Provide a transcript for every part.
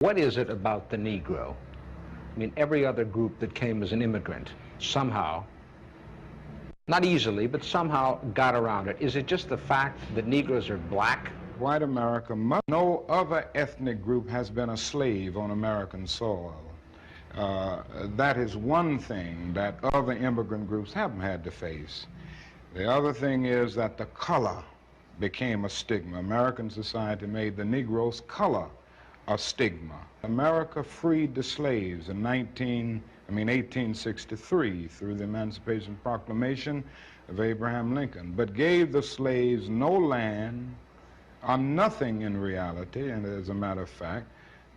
What is it about the Negro? I mean, every other group that came as an immigrant somehow, not easily, but somehow got around it. Is it just the fact that Negroes are black? White America, no other ethnic group has been a slave on American soil. That is one thing that other immigrant groups haven't had to face. The other thing is that the color became a stigma. American society made the Negro's color a stigma. America freed the slaves in 1863 through the Emancipation Proclamation of Abraham Lincoln, but gave the slaves no land or nothing in reality, and as a matter of fact,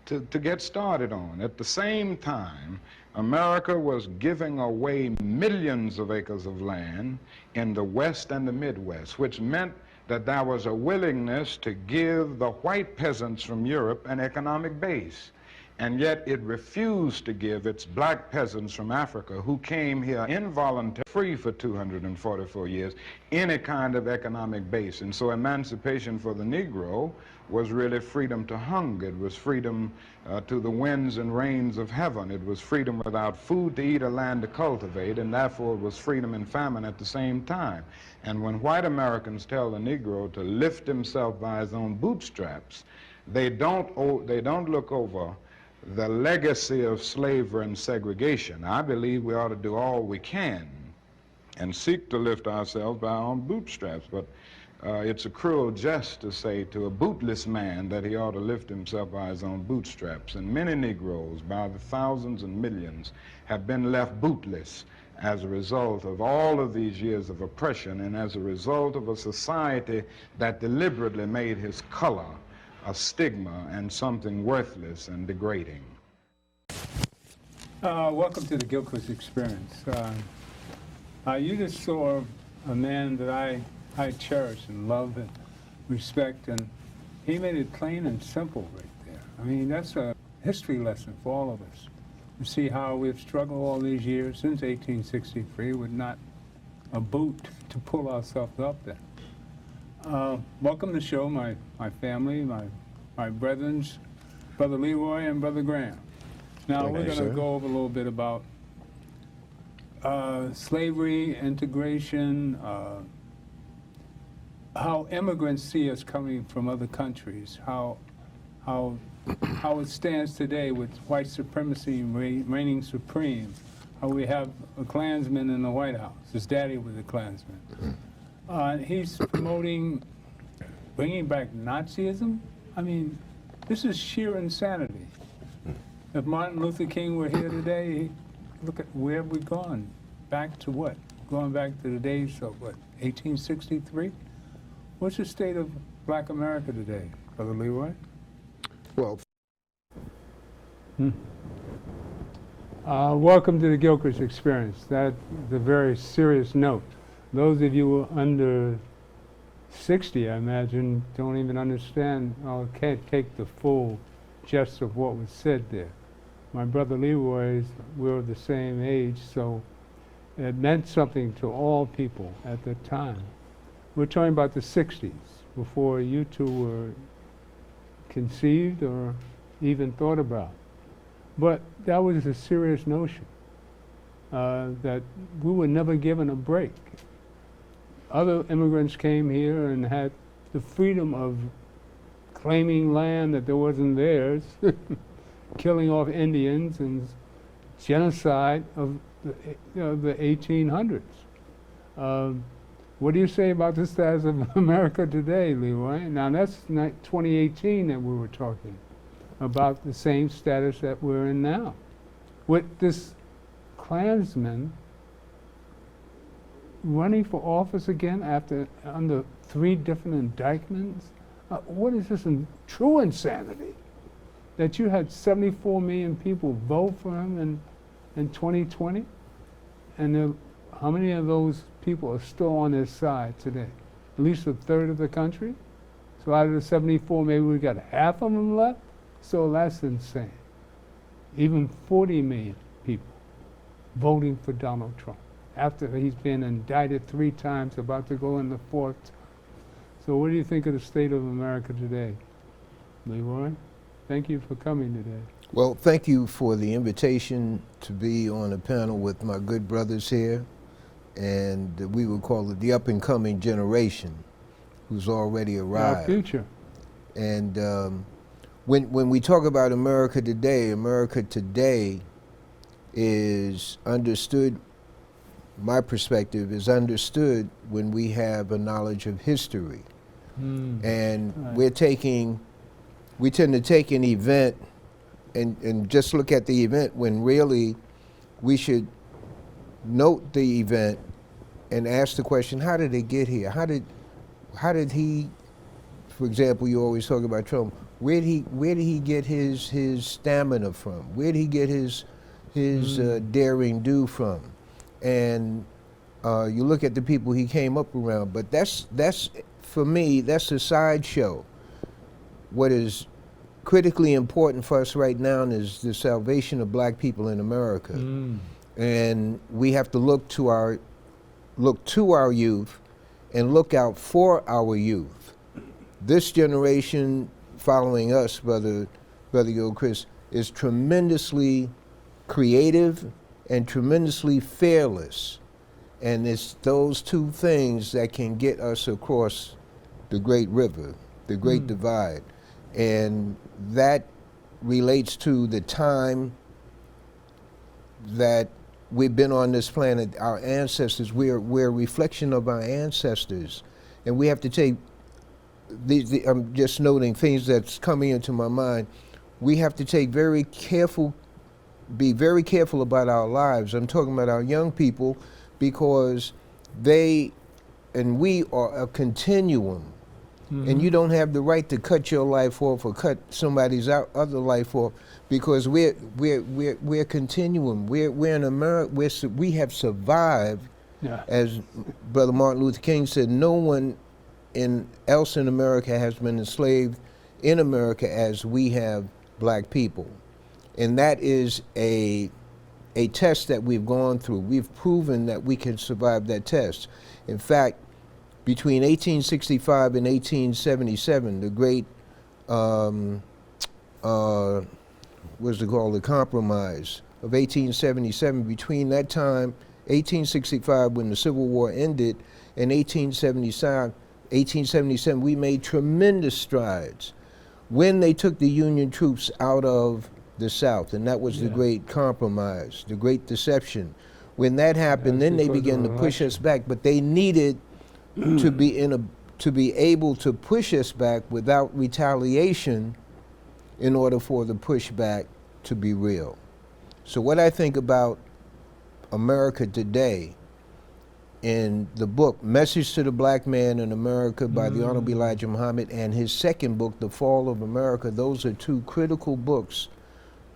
to get started on. At the same time, America was giving away millions of acres of land in the West and the Midwest, which meant that there was a willingness to give the white peasants from Europe an economic base. And yet it refused to give its black peasants from Africa, who came here involuntarily, free for 244 years, any kind of economic base. And so emancipation for the Negro was really freedom to hunger. It was freedom to the winds and rains of heaven. It was freedom without food to eat or land to cultivate, and therefore it was freedom and famine at the same time. And when white Americans tell the Negro to lift himself by his own bootstraps, they don't look over the legacy of slavery and segregation. I believe we ought to do all we can and seek to lift ourselves by our own bootstraps, but it's a cruel jest to say to a bootless man that he ought to lift himself by his own bootstraps. And many Negroes, by the thousands and millions, have been left bootless as a result of all of these years of oppression and as a result of a society that deliberately made his color a stigma and something worthless and degrading. Welcome to the Gilchrist experience. You just saw a man that I cherish and love and respect, and he made it plain and simple right there. I mean, that's a history lesson for all of us. You see how we've struggled all these years since 1863 with not a boot to pull ourselves up there. Welcome to the show, my family, my brethrens, Brother Leroy and Brother Graham. Now we're going to go over a little bit about slavery, integration, how immigrants see us coming from other countries, how it stands today with white supremacy reigning supreme, how we have a Klansman in the White House. His daddy was a Klansman. He's promoting bringing back Nazism. I mean, this is sheer insanity. If Martin Luther King were here today, look at where have we gone? Back to what? Going back to the days of what, 1863? What's the state of black America today, Brother Leroy? Well, welcome to the Gilchrist experience. That's a very serious note. Those of you under 60, I imagine, don't even understand or can't take the full gist of what was said there. My brother Leroy, we're the same age, so it meant something to all people at the time. We're talking about the 60s, before you two were conceived or even thought about. But that was a serious notion, that we were never given a break. Other immigrants came here and had the freedom of claiming land that there wasn't theirs, killing off Indians, and genocide of the 1800s. What do you say about the status of America today, Leroy? Now that's 2018 that we were talking about, the same status that we're in now. With this Klansman running for office again after under 3 different indictments? What is this true insanity? That you had 74 million people vote for him in 2020, and how many of those people are still on his side today? At least a third of the country? So out of the 74, maybe we got half of them left? So that's insane. Even 40 million people voting for Donald Trump after he's been indicted 3 times, about to go in the 4th. So what do you think of the state of America today, Leroy? Thank you for coming today. Well, thank you for the invitation to be on a panel with my good brothers here, and we would call it the up-and-coming generation, who's already Our arrived. future. And when we talk about America today is understood, my perspective is understood when we have a knowledge of history. And Right. we tend to take an event and just look at the event when really we should note the event and ask the question, how did it get here? How did he, for example, you always talk about Trump, where did he get his stamina from? Where did he get his daring do from? And you look at the people he came up around, but that's for me, that's a sideshow. What is critically important for us right now is the salvation of black people in America. And we have to look to our youth and look out for our youth. This generation following us, Brother Gilchrist, is tremendously creative and tremendously fearless. And it's those two things that can get us across the great river, the great divide. And that relates to the time that we've been on this planet. Our ancestors, we're a reflection of our ancestors. And we have to take, I'm just noting things that's coming into my mind. We have to take be very careful about our lives. I'm talking about our young people, because they and we are a continuum. And you don't have the right to cut your life off or cut somebody's other life off, because we're a continuum. We're in America. We have survived, Yeah. as Brother Martin Luther King said. No one else in America has been enslaved in America as we have black people, and that is a test that we've gone through. We've proven that we can survive that test. In fact, between 1865 and 1877, the great, what's it called, the Compromise of 1877, between that time, 1865, when the Civil War ended, and 1877, we made tremendous strides. When they took the Union troops out of the South, and that was the Great Compromise, the Great Deception. When that happened, then they began to push us back, but they needed to be able to push us back without retaliation in order for the pushback to be real. So what I think about America today, in the book Message to the Black Man in America by the Honorable Elijah Muhammad, and his second book, The Fall of America, those are two critical books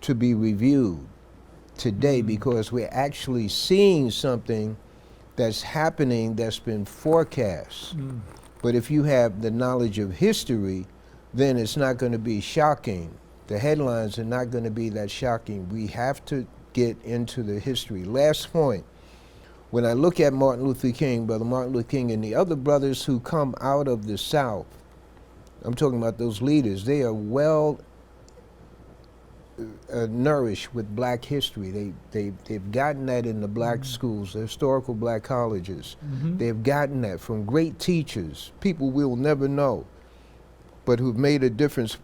to be reviewed today, because we're actually seeing something that's happening that's been forecast. But if you have the knowledge of history, then it's not going to be shocking. The headlines are not going to be that shocking. We have to get into the history. Last point, when I look at Martin Luther King, Brother Martin Luther King, and the other brothers who come out of the South, I'm talking about those leaders, they are well nourished with black history. They've gotten that in the black schools, the historical black colleges. They've gotten that from great teachers, people we'll never know, but who've made a difference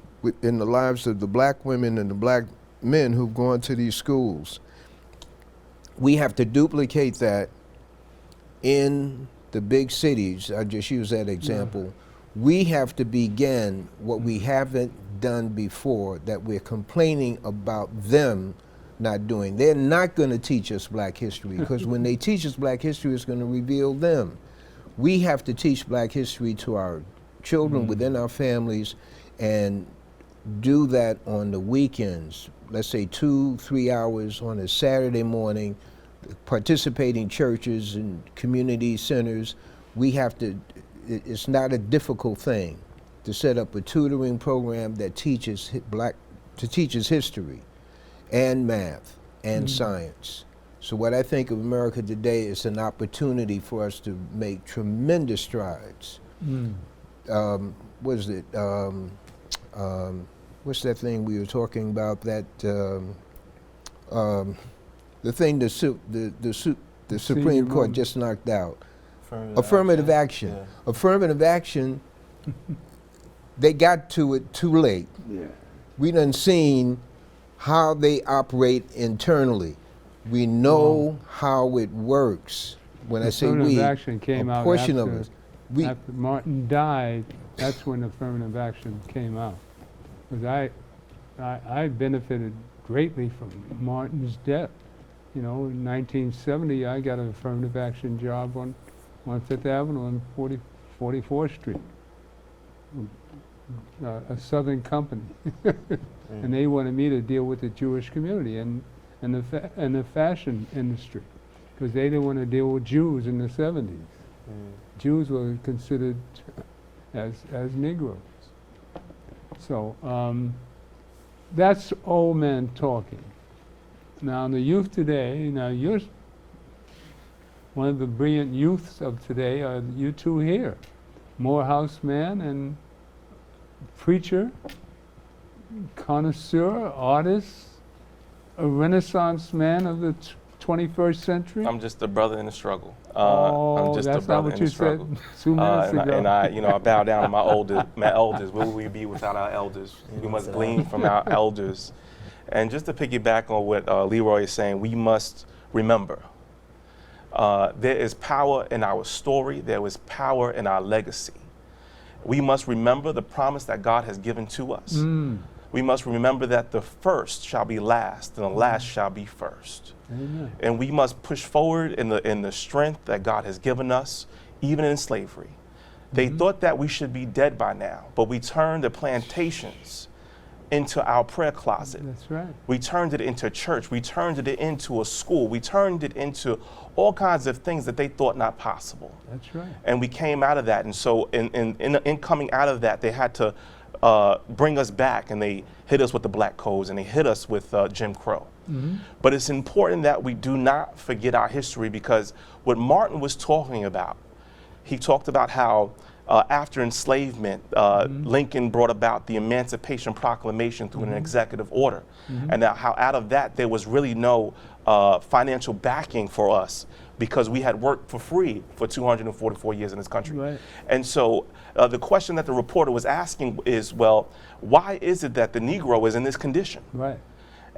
in the lives of the black women and the black men who've gone to these schools. We have to duplicate that in the big cities. I just use that example. We have to begin what we haven't done before, that we're complaining about them not doing. They're not going to teach us black history, because when they teach us black history, it's going to reveal them. We have to teach black history to our children within our families, and do that on the weekends. Let's say 2-3 hours on a Saturday morning, participating churches and community centers. We have to, it's not a difficult thing to set up a tutoring program that teaches history and math and science. So what I think of America today is an opportunity for us to make tremendous strides. What is it? what's that thing we were talking about? That the thing the Supreme Court just knocked out. Affirmative action. Yeah. Affirmative action. They got to it too late. Yeah. We done seen how they operate internally. We know how it works. When I say we, Affirmative action came a out portion after, of us. We, after Martin died. That's when affirmative action came out. Because I benefited greatly from Martin's death. You know, in 1970, I got an affirmative action job on Fifth Avenue and 44th Street. A Southern company, and they wanted me to deal with the Jewish community and the fashion industry, because they didn't want to deal with Jews in the 70s. Jews were considered as Negroes. So that's old men talking. Now the youth today, now you're one of the brilliant youths of today, are you two here, Morehouse man and preacher, connoisseur, artist, a Renaissance man of the 21st century. I'm just a brother in the struggle. Oh, I'm just that's a brother not what in you the struggle. said 2 minutes ago. And I, you know, I bow down to my elders. Where would we be without our elders? We must glean from our elders. And just to piggyback on what Leroy is saying, we must remember there is power in our story. There is power in our legacy. We must remember the promise that God has given to us. We must remember that the first shall be last and the last shall be first. Amen. And we must push forward in the strength that God has given us, even in slavery. They thought that we should be dead by now, but we turned the plantations into our prayer closet. That's right. We turned it into church. We turned it into a school. We turned it into all kinds of things that they thought not possible. That's right. And we came out of that. And so in coming out of that, they had to bring us back, and they hit us with the black codes, and they hit us with Jim Crow. But it's important that we do not forget our history, because what Martin was talking about, he talked about how after enslavement, Lincoln brought about the Emancipation Proclamation through an executive order. And how out of that, there was really no financial backing for us, because we had worked for free for 244 years in this country. Right. And so the question that the reporter was asking is, well, why is it that the Negro is in this condition? Right.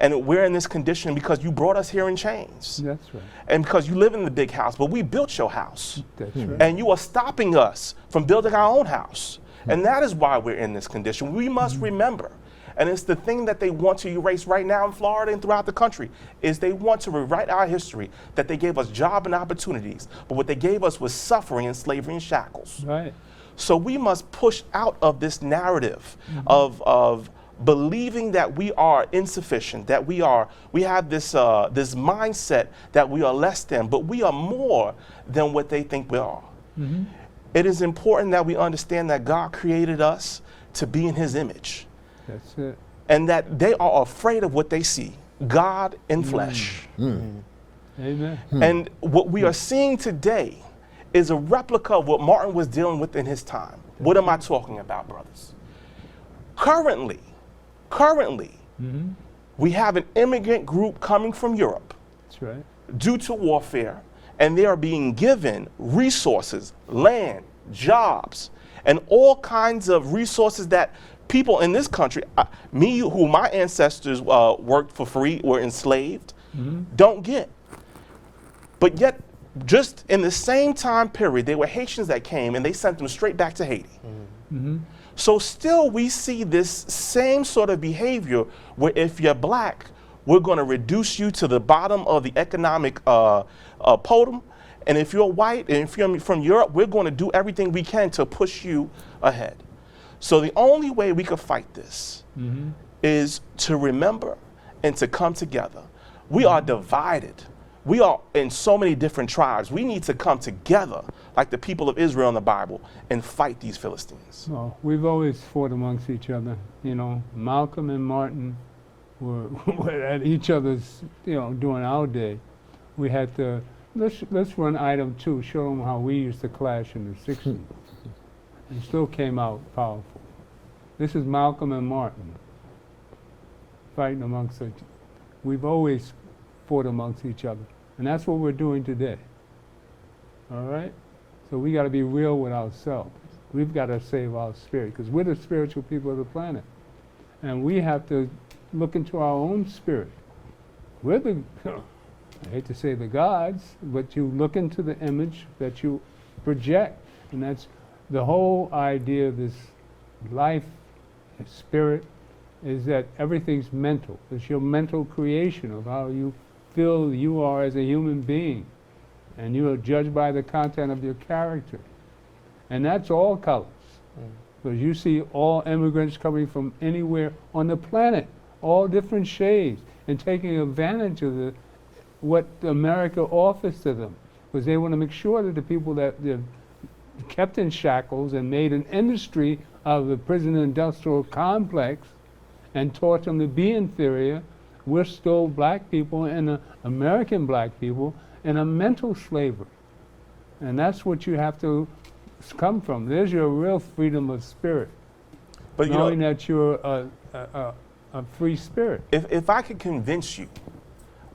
And we're in this condition because you brought us here in chains. That's right. And because you live in the big house, but we built your house. That's right. And you are stopping us from building our own house. And that is why we're in this condition. We must remember. And it's the thing that they want to erase right now in Florida and throughout the country, is they want to rewrite our history, that they gave us job and opportunities, but what they gave us was suffering and slavery and shackles. Right. So we must push out of this narrative of believing that we are insufficient, that we have this this mindset that we are less than, but we are more than what they think we are. It is important that we understand that God created us to be in His image. That's it. And that they are afraid of what they see, God in flesh. Amen. And what we are seeing today is a replica of what Martin was dealing with in his time. What am I talking about, brothers? Currently, we have an immigrant group coming from Europe That's right. due to warfare, and they are being given resources, land, jobs, and all kinds of resources that people in this country, who my ancestors worked for free, were enslaved, don't get. But yet, just in the same time period, there were Haitians that came and they sent them straight back to Haiti. So still we see this same sort of behavior where if you're black, we're going to reduce you to the bottom of the economic podium. And if you're white and if you're from Europe, we're going to do everything we can to push you ahead. So the only way we could fight this is to remember and to come together. We are divided. We are in so many different tribes. We need to come together like the people of Israel in the Bible and fight these Philistines. Well, we've always fought amongst each other. You know, Malcolm and Martin were at each other's, during our day. We had to, let's run item 2, show them how we used to clash in the 60s. And still came out powerful. This is Malcolm and Martin. fighting amongst each. We've always fought amongst each other, and that's what we're doing today. All right? So we got to be real with ourselves. We've got to save our spirit, because we're the spiritual people of the planet. And we have to look into our own spirit. We're the, I hate to say the gods, but you look into the image that you project. And that's the whole idea of this life, spirit, is that everything's mental. It's your mental creation of how you feel you are as a human being. And you are judged by the content of your character. And that's all colors. Because you see all immigrants coming from anywhere on the planet, all different shades, and taking advantage of what America offers to them. Because they want to make sure that the people that they've kept in shackles and made an industry of the prison industrial complex and taught them to be inferior, we're still black people and American black people in a mental slavery. And that's what you have to come from. There's your real freedom of spirit. But knowing that you're a free spirit. If I could convince you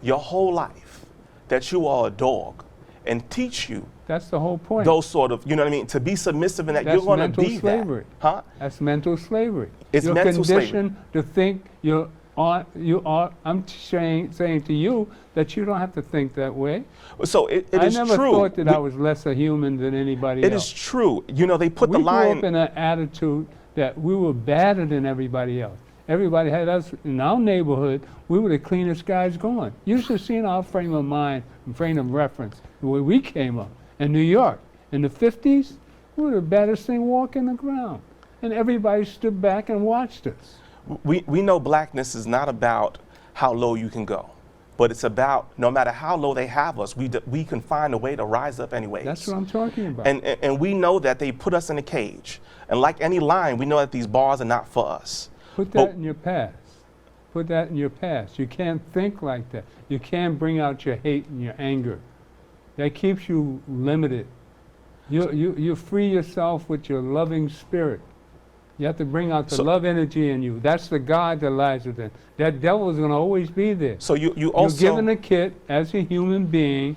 your whole life that you are a dog and teach you That's the whole point. those sort of, you know what I mean, to be submissive and that That's you're going to mental be slavery. that. Huh? That's mental slavery. It's you're mental conditioned to think you are, I'm saying to you that you don't have to think that way. So it I is never true. thought that I was less a human than anybody It else. is true. You know, they put We the grew line. up in an attitude that we were better than everybody else. Everybody had us in our neighborhood. We were the cleanest guys going. You should have seen our frame of mind and frame of reference the way we came up in New York. In the 50s, we were the baddest thing walking the ground. And everybody stood back and watched us. We know blackness is not about how low you can go, but it's about no matter how low they have us, we can find a way to rise up anyways. That's what I'm talking about. And we know that they put us in a cage. And like any lion, we know that these bars are not for us. Put that in your past. Put that in your past. You can't think like that. You can't bring out your hate and your anger. That keeps you limited. You free yourself with your loving spirit. You have to bring out the love energy in you. That's the God that lies within. That devil is going to always be there. So you also... You're given a kit as a human being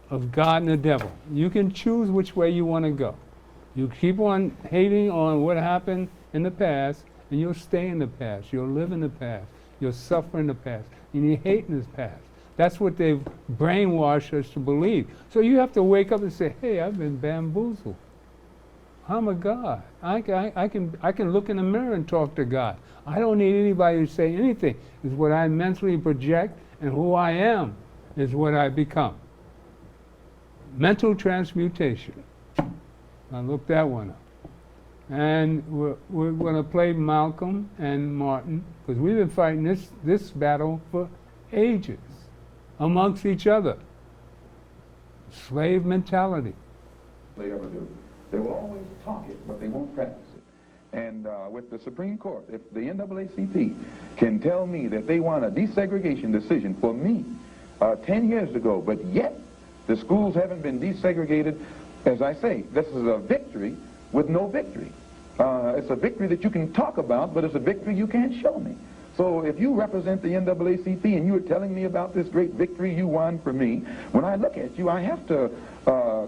of God and the devil. You can choose which way you want to go. You keep on hating on what happened in the past, and you'll stay in the past. You'll live in the past. You'll suffer in the past. And you hate in the past. That's what they've brainwashed us to believe. So you have to wake up and say, hey, I've been bamboozled. I'm a God. I can look in the mirror and talk to God. I don't need anybody to say anything. It's what I mentally project, and who I am is what I become. Mental transmutation. I looked that one up. And we're going to play Malcolm and Martin, because we've been fighting this battle for ages amongst each other. Slave mentality. They ever do. They will always talk it, but they won't practice it. And with the Supreme Court, if the NAACP can tell me that they want a desegregation decision for me 10 years ago, but yet the schools haven't been desegregated, as I say, this is a victory with no victory. It's a victory that you can talk about, but it's a victory you can't show me. So if you represent the NAACP and you're telling me about this great victory you won for me, when I look at you, I have to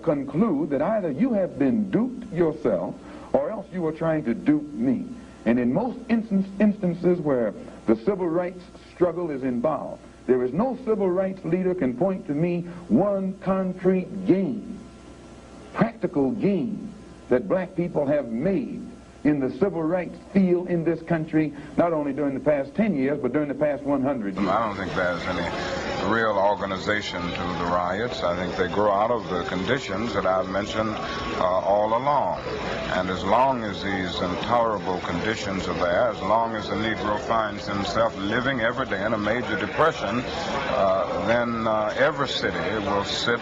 conclude that either you have been duped yourself or else you are trying to dupe me. And in most instances where the civil rights struggle is involved, there is no civil rights leader can point to me one concrete gain, practical gain that black people have made in the civil rights field in this country, not only during the past 10 years, but during the past 100 years. I don't think there's any real organization to the riots. I think they grow out of the conditions that I've mentioned all along. And as long as these intolerable conditions are there, as long as the Negro finds himself living every day in a major depression, then every city will sit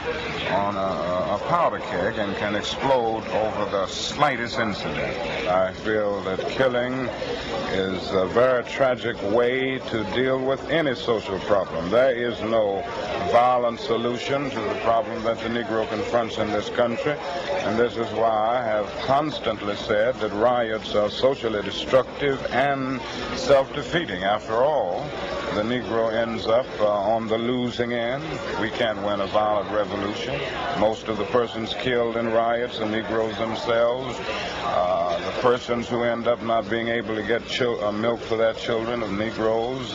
on a powder keg and can explode over the slightest incident. I feel that killing is a very tragic way to deal with any social problem. There is no violent solution to the problem that the Negro confronts in this country, and this is why I have constantly said that riots are socially destructive and self-defeating. After all, the Negro ends up on the losing end. We can't win a violent revolution. Most of the persons killed in riots are Negroes themselves. The persons who end up not being able to get milk for their children are Negroes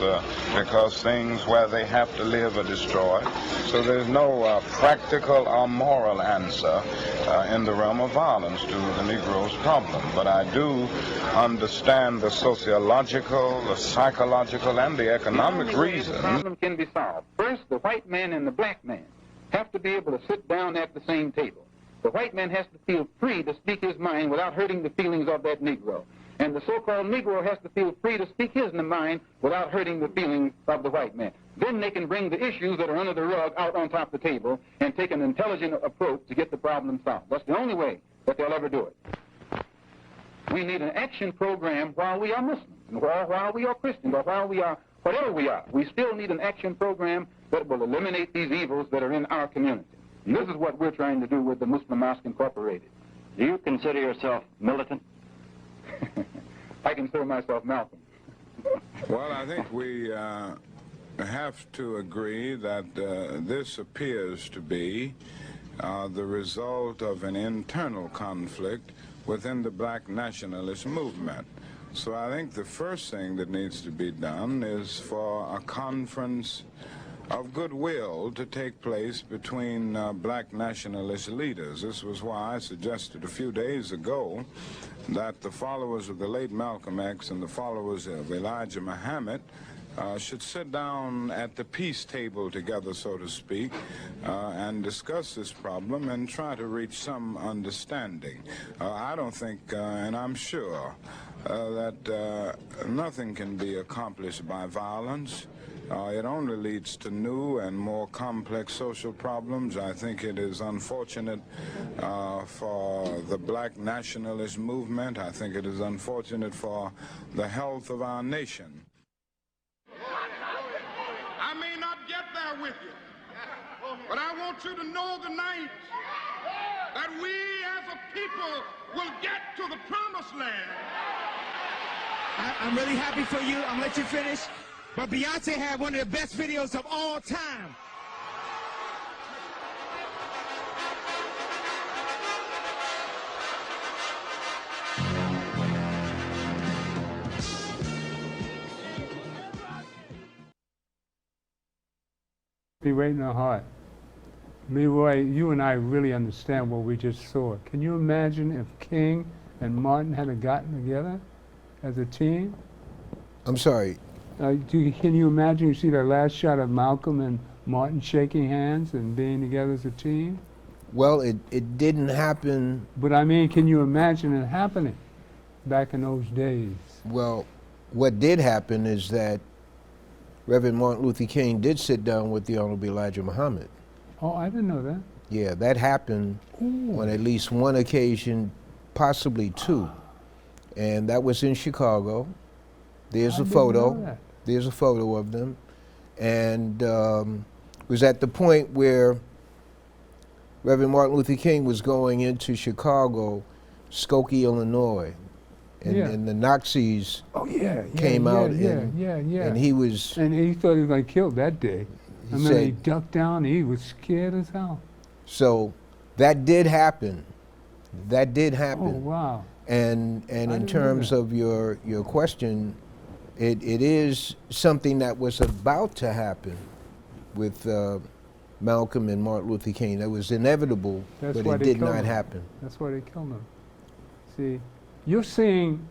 because things where they have to live are destroyed. So there's no practical or moral answer in the realm of violence to the Negro's problem. But I do understand the sociological, the psychological, and the economic reasons. The problem can be solved. First, the white man and the black man have to be able to sit down at the same table. The white man has to feel free to speak his mind without hurting the feelings of that Negro. And the so-called Negro has to feel free to speak his mind without hurting the feelings of the white man. Then they can bring the issues that are under the rug out on top of the table and take an intelligent approach to get the problem solved. That's the only way that they'll ever do it. We need an action program while we are Muslims, or while we are Christians, or while we are whatever we are. We still need an action program that will eliminate these evils that are in our community. And this is what we're trying to do with the Muslim Mosque Incorporated. Do you consider yourself militant? I consider myself Malcolm. Well, I think we have to agree that this appears to be the result of an internal conflict within the black nationalist movement. So I think the first thing that needs to be done is for a conference of goodwill to take place between black nationalist leaders. This was why I suggested a few days ago that the followers of the late Malcolm X and the followers of Elijah Muhammad should sit down at the peace table together, so to speak, and discuss this problem and try to reach some understanding. I don't think, and I'm sure, that nothing can be accomplished by violence. It only leads to new and more complex social problems. I think it is unfortunate for the black nationalist movement. I think it is unfortunate for the health of our nation. I may not get there with you, but I want you to know tonight that we as a people will get to the promised land. I'm really happy for you. I'm gonna let you finish. But Beyonce had one of the best videos of all time. Be right in the heart. Leroy, you and I really understand what we just saw. Can you imagine if King and Martin had gotten together as a team? I'm sorry. Can you imagine, you see that last shot of Malcolm and Martin shaking hands and being together as a team? Well, it didn't happen. But I mean, can you imagine it happening back in those days? Well, what did happen is that Reverend Martin Luther King did sit down with the Honorable Elijah Muhammad. Oh, I didn't know that. Yeah, that happened on at least one occasion, possibly two. And that was in Chicago. There's a photo. There's a photo of them. And it was at the point where Reverend Martin Luther King was going into Chicago, Skokie, Illinois. And the Nazis came out and he was... And he thought he was going to kill that day. I mean, he ducked down, he was scared as hell. So that did happen. That did happen. Oh, wow. And in terms of your question, it is something that was about to happen with Malcolm and Martin Luther King. That was inevitable, but it did not happen. That's why they killed him. See, you're seeing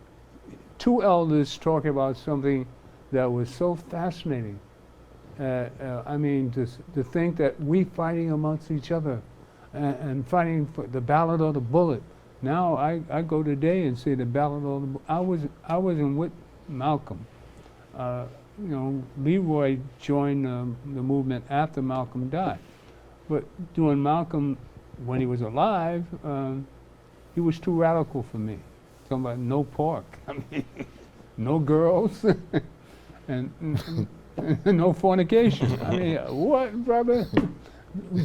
two elders talking about something that was so fascinating. I mean, to think that we fighting amongst each other and fighting for the ballot or the bullet. Now I go today and say the ballot or the bullet. I wasn't with Malcolm. You know, Leroy joined the movement after Malcolm died. But during Malcolm, when he was alive, he was too radical for me. Talking about no pork, I mean, no girls, and no fornication. I mean, what, brother?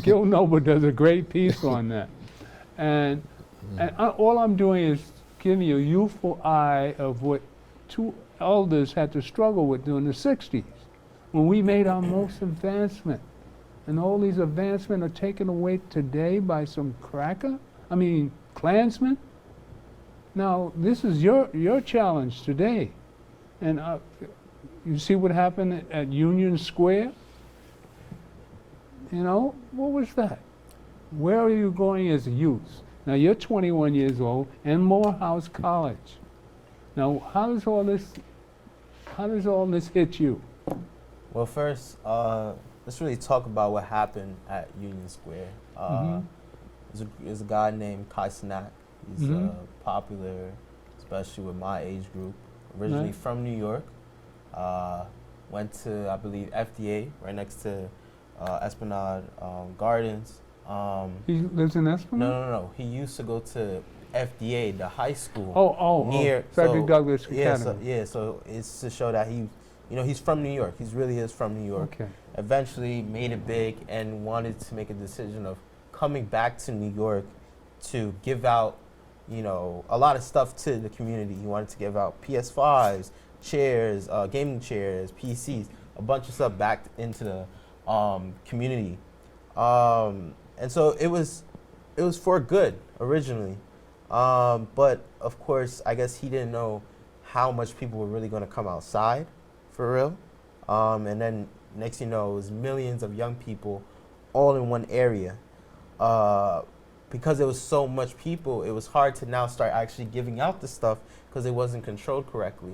Gil Noble does a great piece on that. And all I'm doing is giving you a youthful eye of what two elders had to struggle with during the 60s, when we made our most advancement. And all these advancements are taken away today by some cracker? I mean, Klansmen? Now, this is your challenge today. And you see what happened at Union Square? You know, what was that? Where are you going as a youth? Now, you're 21 years old and Morehouse College. Now, how does all this hit you? Well, first, let's really talk about what happened at Union Square. There's a guy named Kai Cenat. He's popular, especially with my age group. Originally from New York. Went to, I believe, FDA, right next to Esplanade Gardens. He lives in Esplanade? No. He used to go to FDA, the high school. Near Frederick Douglass So, Academy. so it's to show that he's from New York. He really is from New York. Okay. Eventually made it big and wanted to make a decision of coming back to New York to give out, a lot of stuff to the community. He wanted to give out PS5s, chairs, gaming chairs, PCs, a bunch of stuff back into the community. And so it was for good originally. But of course, I guess he didn't know how much people were really going to come outside for real. And then next thing you know, it was millions of young people all in one area. Because there was so much people, it was hard to now start actually giving out the stuff because it wasn't controlled correctly.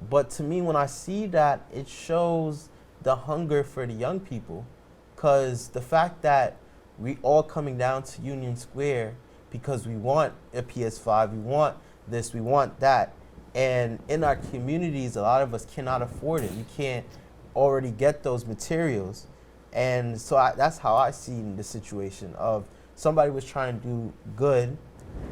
But to me, when I see that, it shows the hunger for the young people, because the fact that we all coming down to Union Square because we want a PS5, we want this, we want that. And in our communities, a lot of us cannot afford it. We can't already get those materials. And so that's how I see the situation of somebody was trying to do good,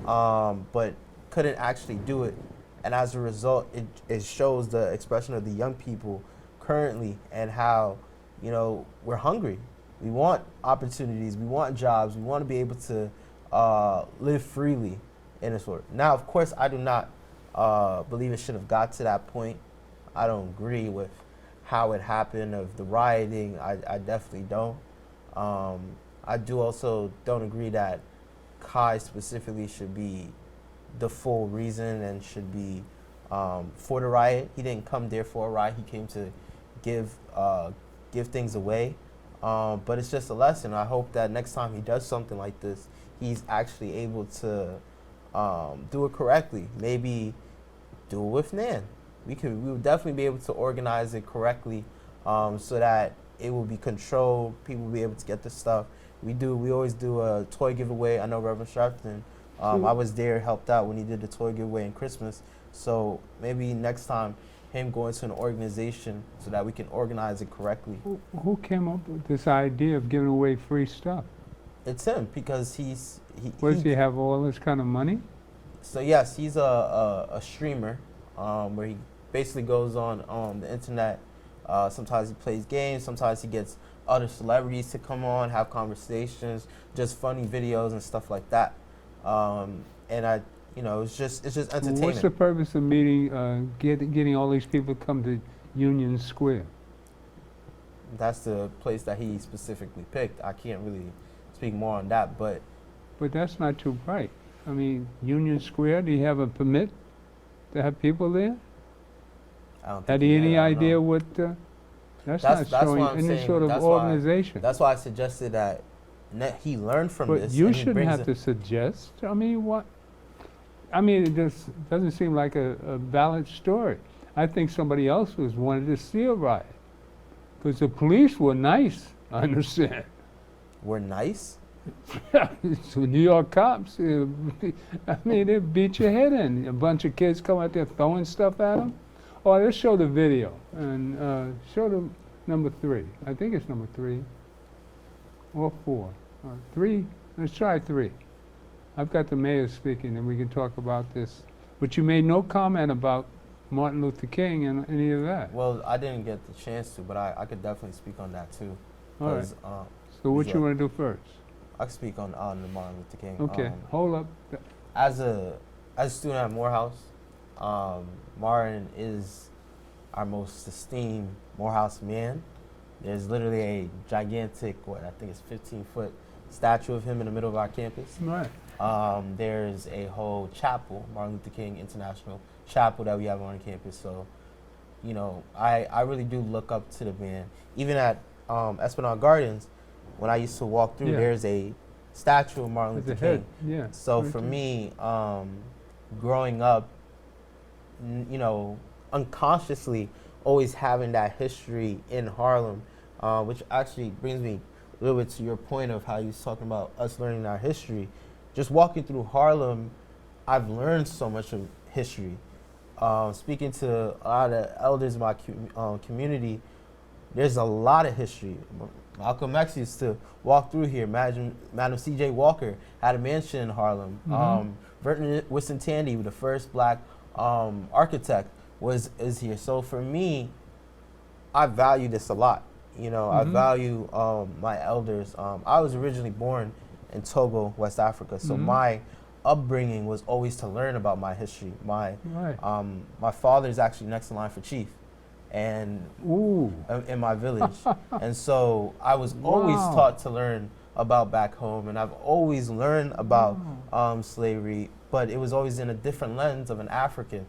but couldn't actually do it. And as a result, it shows the expression of the young people currently and how, we're hungry. We want opportunities, we want jobs, we want to be able to live freely in this world. Now, of course, I do not believe it should have got to that point. I don't agree with how it happened, of the rioting. I definitely don't. I do also don't agree that Kai specifically should be the full reason and should be for the riot. He didn't come there for a riot. He came to give things away. But it's just a lesson. I hope that next time he does something like this, he's actually able to do it correctly. Maybe do it with Nan. We would definitely be able to organize it correctly, so that it will be controlled. People will be able to get the stuff. We always do a toy giveaway. I know Reverend Sharpton. I was there, helped out when he did the toy giveaway in Christmas. So maybe next time, him going to an organization so that we can organize it correctly. Who came up with this idea of giving away free stuff? It's him, because he Does he have all this kind of money? So yes, he's a streamer, where he basically goes on the internet. Sometimes he plays games. Sometimes he gets other celebrities to come on, have conversations, just funny videos and stuff like that. And it's just entertainment. What's the purpose of meeting, getting all these people to come to Union Square? That's the place that he specifically picked. I can't really speak more on that, but that's not too bright. I mean, Union Square, do you have a permit to have people there? I don't think Had he any idea know. what? That's That's not showing what I'm any saying. sort of That's organization. That's why I suggested that he learned from But this. you and he shouldn't brings have it- to suggest. I mean, what? I mean, it just doesn't seem like a valid story. I think somebody else wanted to see a riot, because the police were nice. I understand. We're nice. So New York cops, I mean, they beat your head in. A bunch of kids come out there throwing stuff at them. Oh, let's show the video and show them number 3. I think it's number 3 or 4. 3. Let's try 3. I've got the mayor speaking, and we can talk about this. But you made no comment about Martin Luther King and any of that. Well, I didn't get the chance to, but I could definitely speak on that too. All right. 'Cause, So what he's you a- want to do first? I can speak on the Martin Luther King. Okay, hold up. As a student at Morehouse, Martin is our most esteemed Morehouse man. There's literally a gigantic, I think it's 15-foot statue of him in the middle of our campus. Right. There's a whole chapel, Martin Luther King International Chapel, that we have on campus. So, you know, I really do look up to the man. Even at Esplanade Gardens, when I used to walk through, there's a statue of Martin Luther King. Yeah. So for me, growing up, you know, unconsciously always having that history in Harlem, which actually brings me a little bit to your point of how you was talking about us learning our history. Just walking through Harlem, I've learned so much of history. Speaking to a lot of elders in my community, there's a lot of history. Malcolm X used to walk through here. Madam C.J. Walker had a mansion in Harlem. Vernon Whitson Tandy, the first black architect, is here. So for me, I value this a lot. You know, I value my elders. I was originally born in Togo, West Africa, so my upbringing was always to learn about my history. My father is actually next in line for chief, and in my village, and so I was always taught to learn about back home, and I've always learned about slavery, but it was always in a different lens of an African,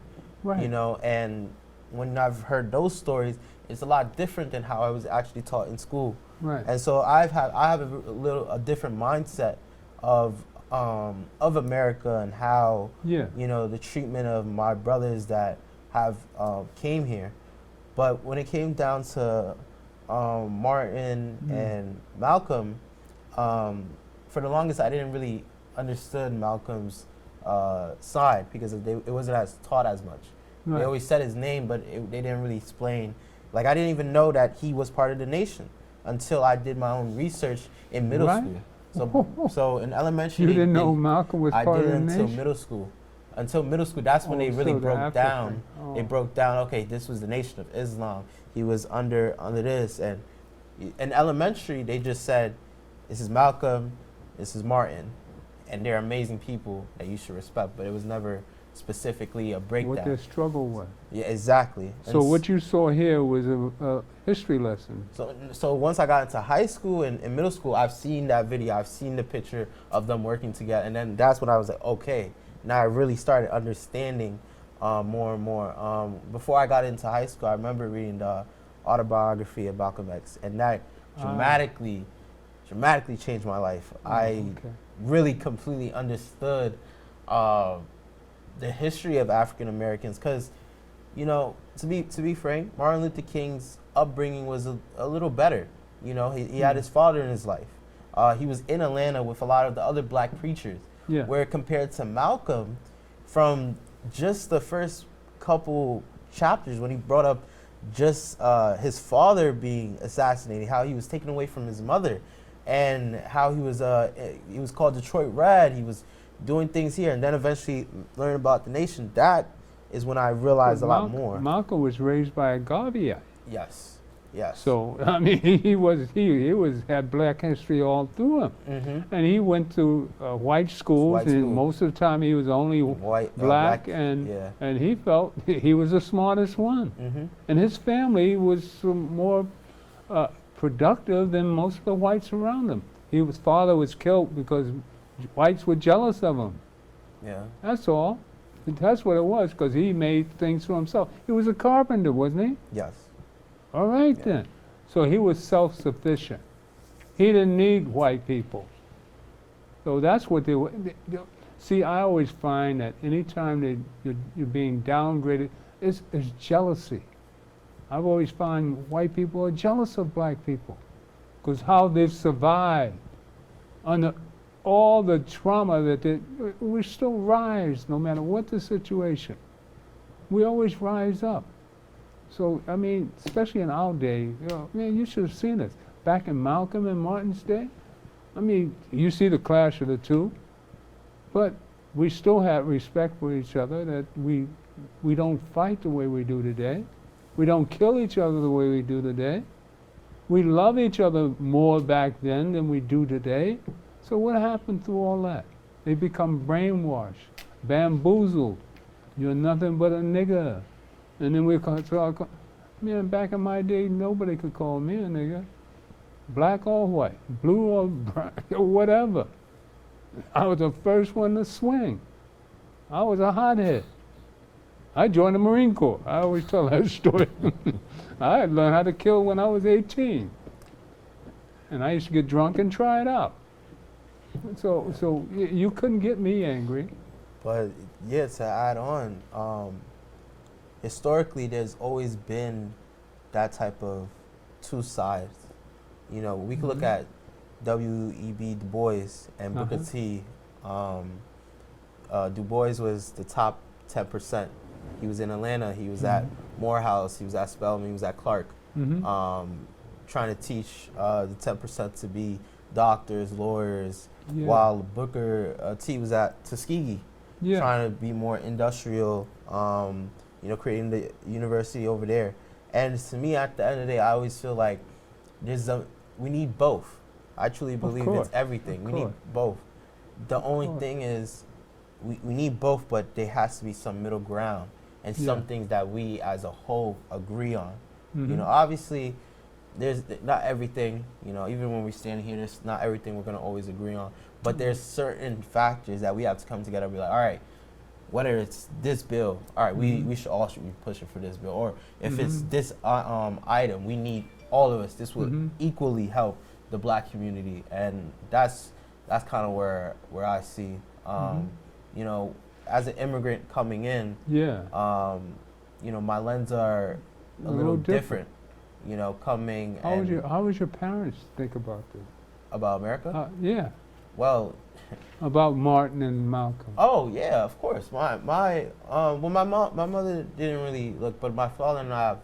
you know. And when I've heard those stories, it's a lot different than how I was actually taught in school. And so I have a different mindset of America and how you know, the treatment of my brothers that have came here. But when it came down to Martin and Malcolm, for the longest I didn't really understood Malcolm's side because it wasn't as taught as much. They always said his name, but they didn't really explain. Like, I didn't even know that he was part of the nation until I did my own research in middle school. So in elementary, you didn't know Malcolm was part of the nation? I didn't until middle school. Until middle school, that's when they really broke down. They broke down. Okay, this was the Nation of Islam. He was under this, and in elementary, they just said, "This is Malcolm, this is Martin, and they're amazing people that you should respect." But it was never specifically a breakdown. What their struggle was. Yeah, exactly. So what you saw here was a history lesson. So once I got into high school and middle school, I've seen that video. I've seen the picture of them working together, and then that's when I was like, okay. Now I really started understanding more and more. Before I got into high school, I remember reading the autobiography of Malcolm X, and that dramatically changed my life. I really completely understood the history of African Americans, because, you know, to be frank, Martin Luther King's upbringing was a little better. You know, he had his father in his life. He was in Atlanta with a lot of the other black preachers. Where compared to Malcolm, from just the first couple chapters when he brought up just his father being assassinated, how he was taken away from his mother, and how he was called Detroit Red, he was doing things here, and then eventually learn about the nation. That is when I realized a lot more. Malcolm was raised by a Garveyite. Yes. So I mean, he had black history all through him, and he went to white schools, and most of the time he was only black, and he felt he was the smartest one, and his family was more productive than most of the whites around him. His father was killed because whites were jealous of him. That's all. That's what it was, because he made things for himself. He was a carpenter, wasn't he? Yes. All right then. So he was self-sufficient. He didn't need white people. So that's what they were. See, I always find that anytime you're being downgraded, it's jealousy. I've always found white people are jealous of black people because how they've survived under all the trauma that we still rise no matter what the situation. We always rise up. So, I mean, especially in our day, you know, man, you should have seen this. Back in Malcolm and Martin's day, I mean, you see the clash of the two, but we still have respect for each other, that we don't fight the way we do today. We don't kill each other the way we do today. We love each other more back then than we do today. So what happened through all that? They become brainwashed, bamboozled. You're nothing but a nigger. And then we talk, Man, back in my day, nobody could call me a nigga. Black or white, blue or brown, or whatever. I was the first one to swing. I was a hothead. I joined the Marine Corps. I always tell that story. I had learned how to kill when I was 18. And I used to get drunk and try it out. So you couldn't get me angry. But yeah, to add on, historically there's always been that type of two sides. You know, we could look at W.E.B. Du Bois and Booker T. Du Bois was the top 10%. He was in Atlanta, he was at Morehouse, he was at Spelman, he was at Clark, trying to teach the 10% to be doctors, lawyers, while Booker T was at Tuskegee, trying to be more industrial, you know, creating the university over there. And to me, at the end of the day, I always feel like we need both. I truly believe it's everything. We need both. The only thing is, we need both, but there has to be some middle ground and some things that we as a whole agree on. You know, obviously, there's not everything, you know, even when we stand here, there's not everything we're going to always agree on. But there's certain factors that we have to come together and be like, all right, whether it's this bill, all right, we should all be pushing for this bill. Or if it's this item, we need all of us. This would equally help the black community. And that's kind of where I see, you know, as an immigrant coming in, you know, my lens are a little different. You know, coming. How would your parents think about this? About America? Yeah. Well. About Martin and Malcolm. Oh yeah, of course. My mother didn't really look, but my father and I,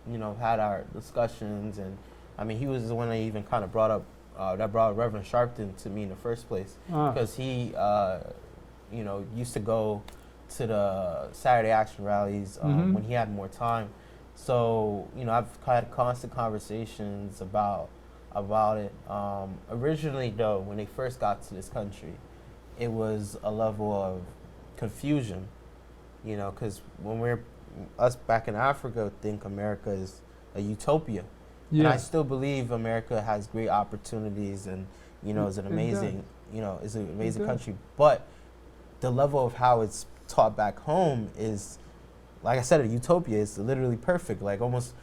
you know, had our discussions, and I mean, he was the one that even kind of brought Reverend Sharpton to me in the first place, because he, you know, used to go to the Saturday Action rallies when he had more time. So, you know, I've had constant conversations about it. Originally, though, when they first got to this country, it was a level of confusion, you know, because when us back in Africa think America is a utopia. And I still believe America has great opportunities and, you know, is an amazing, you know, is an amazing country. But the level of how it's taught back home is, like I said, a utopia. It's literally perfect, like almost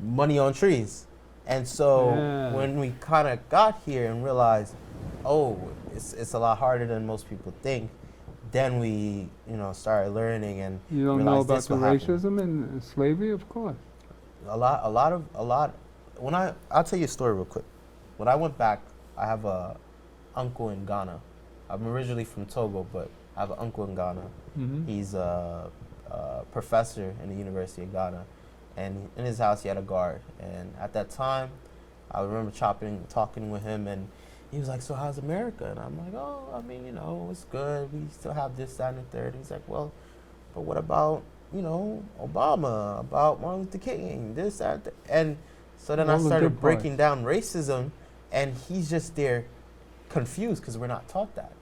money on trees. And so when we kind of got here and realized, oh, it's a lot harder than most people think, then we, you know, started learning and you don't know about the racism and slavery, of course. A lot. I'll tell you a story real quick. When I went back, I have a uncle in Ghana. I'm originally from Togo, but I have an uncle in Ghana. He's a professor in the University of Ghana, and in his house he had a guard. And at that time, I remember talking with him, and he was like, "So how's America?" And I'm like, "Oh, I mean, you know, it's good. We still have this, that, and the third." And he's like, "Well, but what about, you know, Obama, about Martin Luther King, this, that," and so then I started breaking down racism, and he's just there confused because we're not taught that.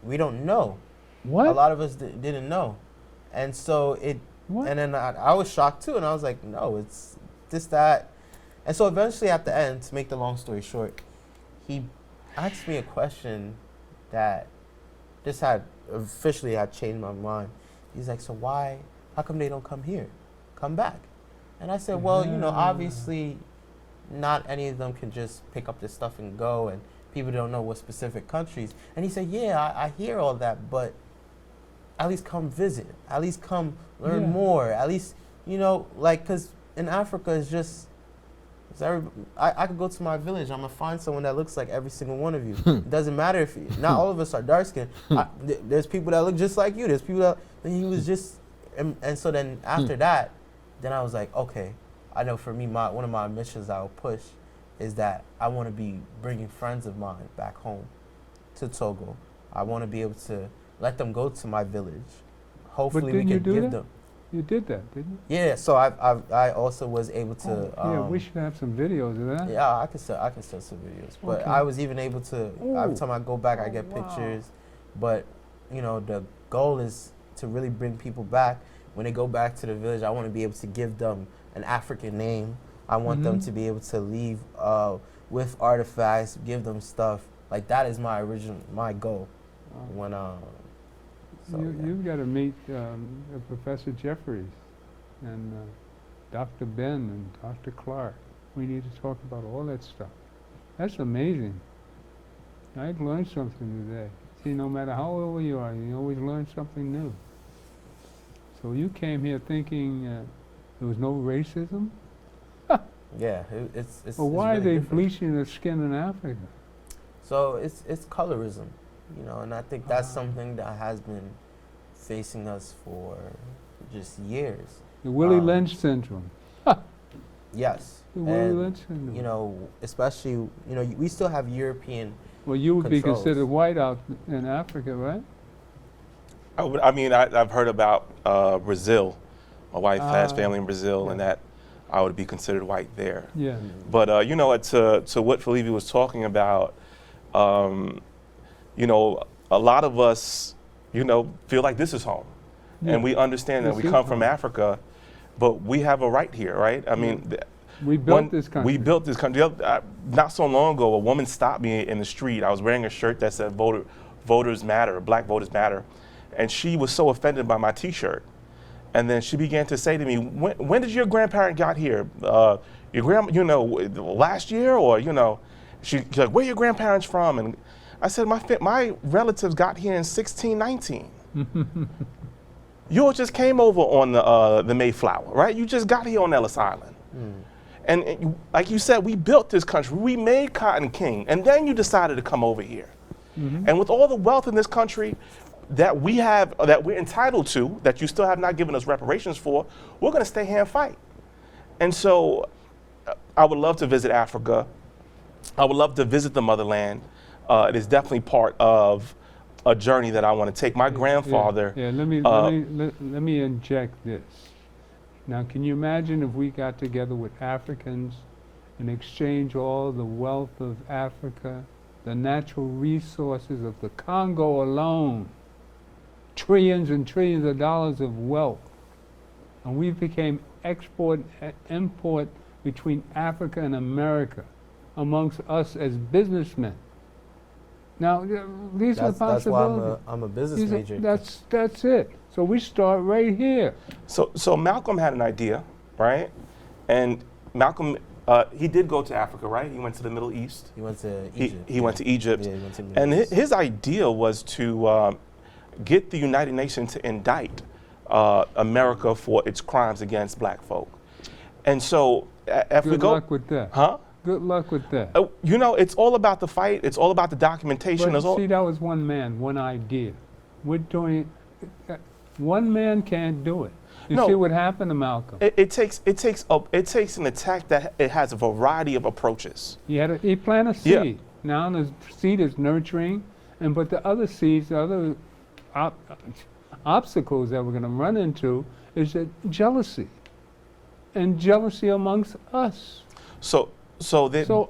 We don't know. What? A lot of us didn't know. And so and then I was shocked too, and I was like, no, it's this, that. And so eventually at the end, to make the long story short, he asked me a question that this had officially changed my mind. He's like, so how come they don't come here? Come back. And I said, well, you know, obviously not any of them can just pick up this stuff and go, and people don't know what specific countries. And he said, yeah, I hear all that, but at least come visit. At least come learn more. At least, you know, like, because in Africa, it's just, I could go to my village. I'm going to find someone that looks like every single one of you. It doesn't matter if, not all of us are dark skinned. There's people that look just like you. There's people that, and he was just, and so then after that, then I was like, okay, I know for me, one of my missions I will push is that I want to be bringing friends of mine back home to Togo. I want to be able to let them go to my village. Hopefully we can give them. You did that, didn't you? Yeah, so I also was able to. Yeah, we should have some videos of that. Yeah, I can sell some videos, but I was even able to. Every time I go back, I get pictures. But you know, the goal is to really bring people back, when they go back to the village, I want to be able to give them an African name. I want them to be able to leave with artifacts, give them stuff. Like that is my goal. When You've got to meet Professor Jeffries and Dr. Ben and Dr. Clark. We need to talk about all that stuff. That's amazing. I learned something today. See, no matter how old you are, you always learn something new. So you came here thinking there was no racism? yeah, it's Well, why it's are they really different. bleaching their skin in Africa? So it's colorism, you know, and I think that's something that has been facing us for just years. The Willie Lynch syndrome. Yes. The Willie And, Lynch syndrome. you know, especially, you know, we still have European. Well, you would be controls. considered white out in Africa, right? I've heard about Brazil. My wife has family in Brazil, and that I would be considered white there. Yeah. But you know, to what Felipe was talking about, you know, a lot of us, you know, feel like this is home, and we understand that This we is come from home. Africa, but we have a right here, right? I mean, We built this country. we built this country. Not so long ago, a woman stopped me in the street. I was wearing a shirt that said "Voters Matter," Black Voters Matter, and she was so offended by my T-shirt. And then she began to say to me, "When did your grandparent got here? Your grandma, you know, last year, or you know?" She's like, "Where your grandparents from?" And I said, "My relatives got here in 1619. You all just came over on the Mayflower, right? You just got here on Ellis Island." And like you said, we built this country. We made Cotton King, and then you decided to come over here. And with all the wealth in this country that we have, that we're entitled to, that you still have not given us reparations for, we're going to stay here and fight. And so I would love to visit Africa. I would love to visit the motherland. It is definitely part of a journey that I want to take. My grandfather. Yeah, let me inject this. Now, can you imagine if we got together with Africans and exchange all the wealth of Africa, the natural resources of the Congo alone, trillions and trillions of dollars of wealth, and we became export and import between Africa and America amongst us as businessmen. Now, these are That's possibilities. why I'm a business major. That's it. So we start right here. So Malcolm had an idea, right? And Malcolm, he did go to Africa, right? He went to the Middle East. He went to Egypt. He went to Egypt. Yeah, he went to the Middle And East. his idea was to get the United Nations to indict America for its crimes against black folk. And so if we Good go, luck with that. huh? Good luck with that. You know, it's all about the fight. It's all about the documentation. But It's all, see, that was one man, one idea. We're doing, one man can't do it. You No. see what happened to Malcolm? it takes an attack that it has a variety of approaches. He planted a seed. Yeah. Now the seed is nurturing, but the other seeds, the other obstacles that we're going to run into is that jealousy, and jealousy amongst us. So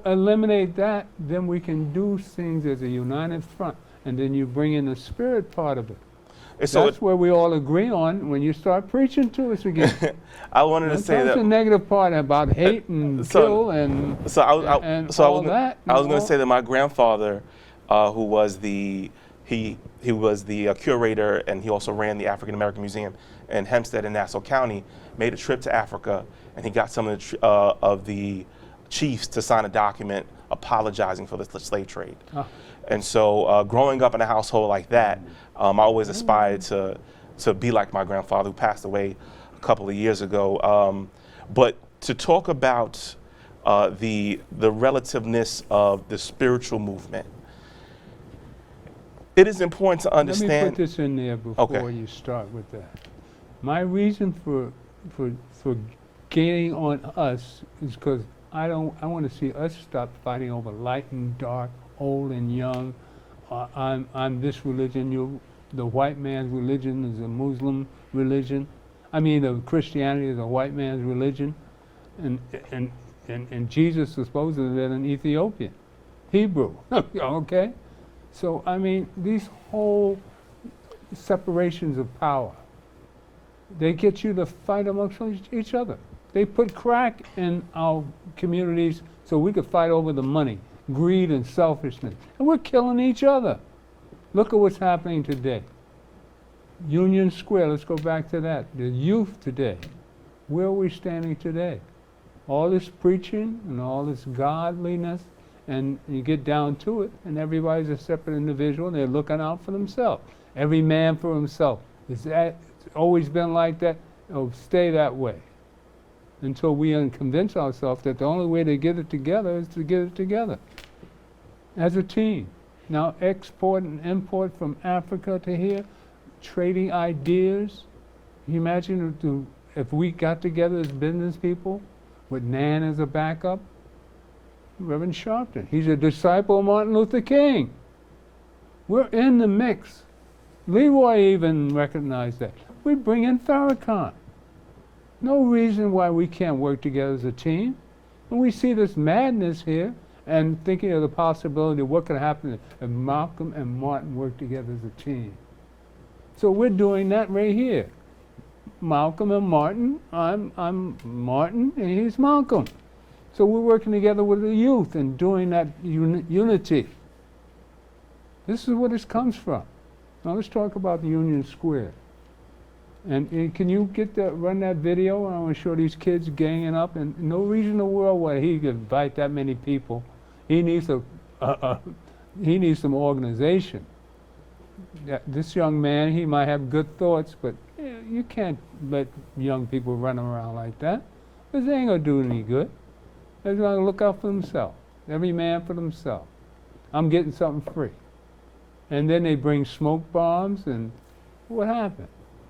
eliminate that, then we can do things as a united front, and then you bring in the spirit part of it. That's where we all agree on when you start preaching to us again. I wanted to say That's that the negative part about hate and kill and all that. I was going to say that my grandfather, who was the curator, and he also ran the African American Museum in Hempstead in Nassau County, made a trip to Africa, and he got some of the chiefs to sign a document apologizing for the slave trade. And so growing up in a household like that, I always aspired to be like my grandfather, who passed away a couple of years ago. But to talk about the relativeness of the spiritual movement, it is important to understand. Let me put this in there before Okay. you start with that. My reason for gaining on us is because I want to see us stop fighting over light and dark, old and young. I'm this religion. The white man's religion is a Muslim religion. I mean, the Christianity is a white man's religion, and Jesus was supposedly an Ethiopian, Hebrew. Okay, so I mean, these whole separations of power They get you to fight amongst each other. They put crack in our communities so we could fight over the money, greed and selfishness. And we're killing each other. Look at what's happening today. Union Square, let's go back to that. The youth today. Where are we standing today? All this preaching and all this godliness, and you get down to it, and everybody's a separate individual, and they're looking out for themselves. Every man for himself. It's always been like that. It'll stay that way until we convince ourselves that the only way to get it together is to get it together as a team. Now, export and import from Africa to here, trading ideas. Can you imagine if we got together as business people with Nan as a backup? Reverend Sharpton, he's a disciple of Martin Luther King. We're in the mix. Leroy even recognized that. We bring in Farrakhan. No reason why we can't work together as a team. When we see this madness here and thinking of the possibility of what could happen if Malcolm and Martin work together as a team. So we're doing that right here. Malcolm and Martin, I'm Martin and he's Malcolm. So we're working together with the youth and doing that unity. This is where this comes from. Now let's talk about the Union Square. And can you run that video? I want to show these kids ganging up, and no reason in the world why he could invite that many people. He needs he needs some organization. This young man, he might have good thoughts, but you can't let young people run around like that, because they ain't gonna do any good. They're gonna look out for themselves. Every man for themselves. I'm getting something free. And then they bring smoke bombs, and what happened?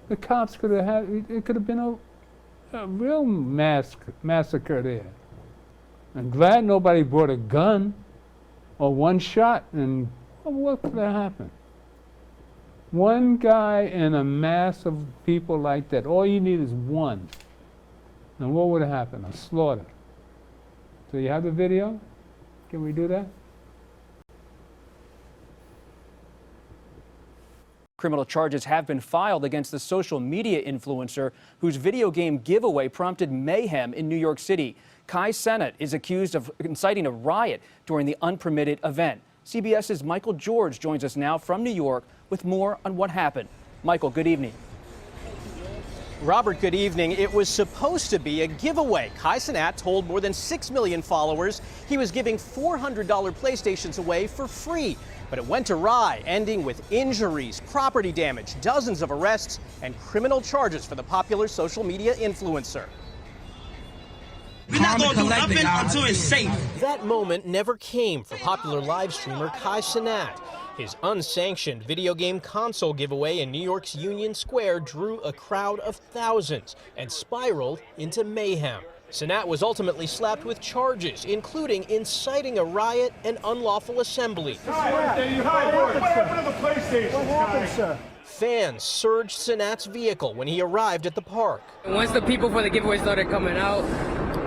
The cops could have had, it could have been a real massacre there. I'm glad nobody brought a gun or one shot, and what could have happened? One guy in a mass of people like that, all you need is one. And what would have happened? A slaughter. So you have the video? Can we do that? Criminal charges have been filed against the social media influencer whose video game giveaway prompted mayhem in New York City. Kai Cenat is accused of inciting a riot during the unpermitted event. CBS's Michael George joins us now from New York with more on what happened. Michael, good evening. Robert, good evening. It was supposed to be a giveaway. Kai Cenat told more than 6 million followers he was giving $400 PlayStations away for free. But it went awry, ending with injuries, property damage, dozens of arrests, and criminal charges for the popular social media influencer. We're not going to do nothing until it's safe. That moment never came for popular live streamer Kai Cenat. His unsanctioned video game console giveaway in New York's Union Square drew a crowd of thousands and spiraled into mayhem. Cenat was ultimately slapped with charges, including inciting a riot and unlawful assembly. What happened to the PlayStation? What happened, sir? Fans surged Cenat's vehicle when he arrived at the park. Once the people for the giveaway started coming out,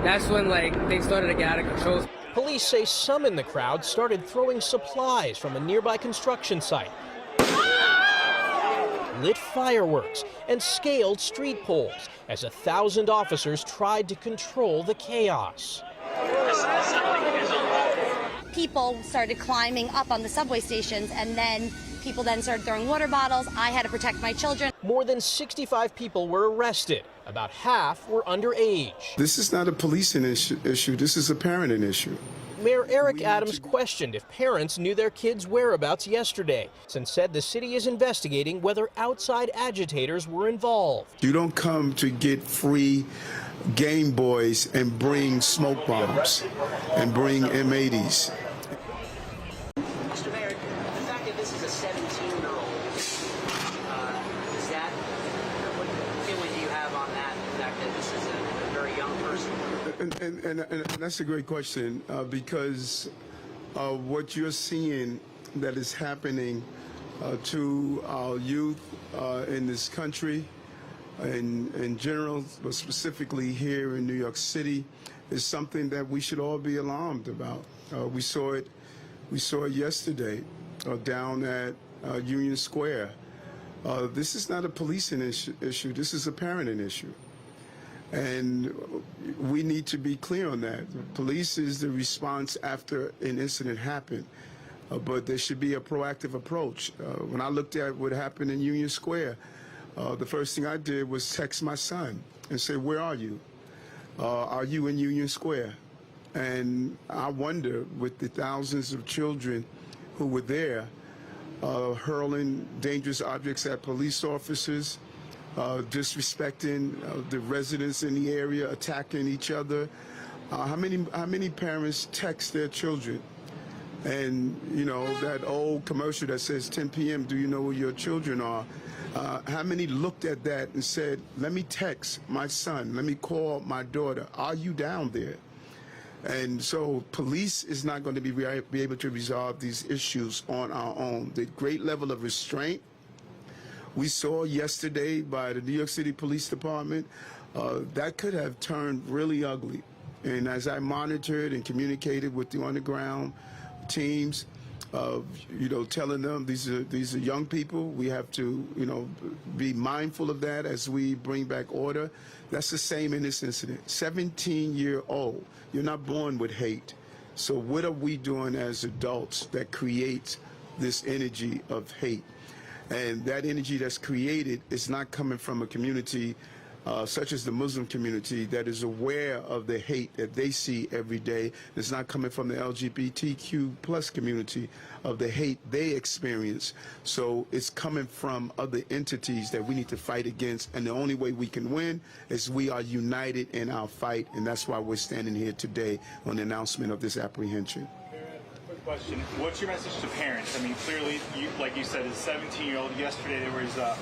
that's when things started to get out of control. Police say some in the crowd started throwing supplies from a nearby construction site, lit fireworks, and scaled street poles as 1,000 officers tried to control the chaos. People started climbing up on the subway stations, and then people started throwing water bottles. I had to protect my children. More than 65 people were arrested. About half were underage. This is not a policing issue. This is a parenting issue. Mayor Eric Adams questioned if parents knew their kids' whereabouts yesterday, and said the city is investigating whether outside agitators were involved. You don't come to get free Game Boys and bring smoke bombs and bring M80s. Mr. Mayor, the fact that this is a 17-year-old, what feeling do you have on that, the fact that this is a very young person? And that's a great question, because what you're seeing that is happening to our youth in this country, in general, but specifically here in New York City, is something that we should all be alarmed about. We saw it yesterday down at Union Square. This is not a policing issue. This is a parenting issue. And we need to be clear on that. Police is the response after an incident happened. But there should be a proactive approach. When I looked at what happened in Union Square, the first thing I did was text my son and say, where are you? Are you in Union Square? And I wonder, with the thousands of children who were there, hurling dangerous objects at police officers, disrespecting the residents in the area, attacking each other. How many parents text their children? And, you know, that old commercial that says 10 p.m., do you know where your children are? How many looked at that and said, let me text my son, let me call my daughter, are you down there? And so police is not going to be able to resolve these issues on our own. The great level of restraint we saw yesterday by the New York City Police Department, that could have turned really ugly. And as I monitored and communicated with the on-the-ground teams, you know, telling them these are young people. We have to, you know, be mindful of that as we bring back order. That's the same in this incident. 17-year-old. You're not born with hate. So what are we doing as adults that creates this energy of hate? And that energy that's created is not coming from a community such as the Muslim community that is aware of the hate that they see every day. It's not coming from the LGBTQ plus community of the hate they experience. So it's coming from other entities that we need to fight against. And the only way we can win is we are united in our fight. And that's why we're standing here today on the announcement of this apprehension. Quick question. What's your message to parents? I mean, clearly, like you said, as a 17-year-old, yesterday there was a